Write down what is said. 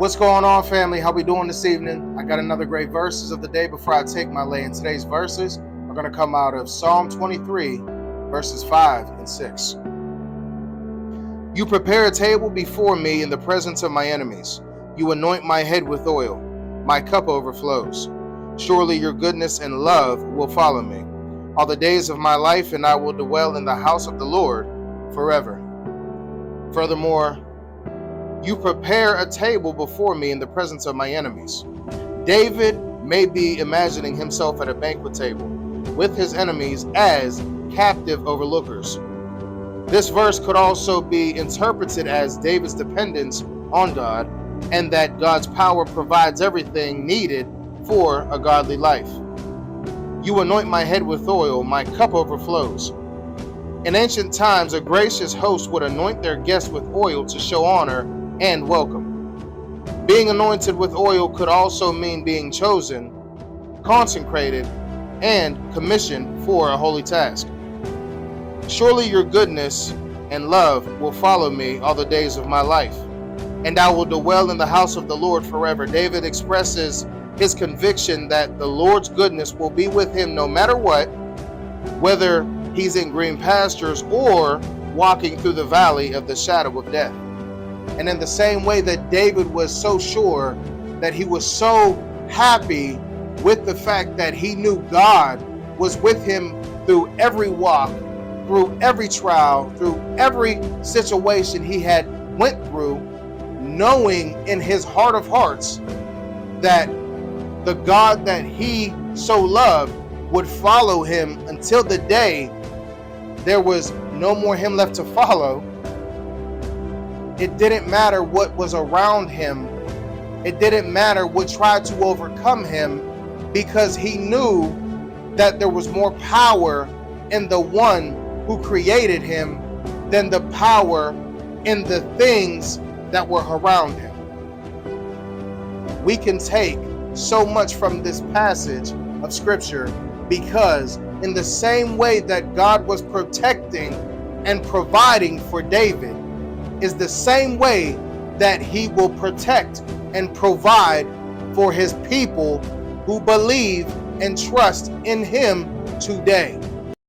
What's going on, family? How we doing this evening? I got another great verses of the day before I take my lay. And today's verses are going to come out of Psalm 23, verses 5 and 6. You prepare a table before me in the presence of my enemies. You anoint my head with oil. My cup overflows. Surely your goodness and love will follow me all the days of my life, and I will dwell in the house of the Lord forever. Furthermore, you prepare a table before me in the presence of my enemies. David may be imagining himself at a banquet table with his enemies as captive overlookers. This verse could also be interpreted as David's dependence on God and that God's power provides everything needed for a godly life. You anoint my head with oil, my cup overflows. In ancient times, a gracious host would anoint their guests with oil to show honor and welcome. Being anointed with oil could also mean being chosen, consecrated, and commissioned for a holy task. Surely your goodness and love will follow me all the days of my life, and I will dwell in the house of the Lord forever. David expresses his conviction that the Lord's goodness will be with him no matter what, whether he's in green pastures or walking through the valley of the shadow of death. And in the same way that David was so sure, that he was so happy with the fact that he knew God was with him through every walk, through every trial, through every situation he had went through, knowing in his heart of hearts that the God that he so loved would follow him until the day there was no more him left to follow. It didn't matter what was around him. It didn't matter what tried to overcome him, because he knew that there was more power in the one who created him than the power in the things that were around him. We can take so much from this passage of scripture, because in the same way that God was protecting and providing for David is the same way that he will protect and provide for his people who believe and trust in him today.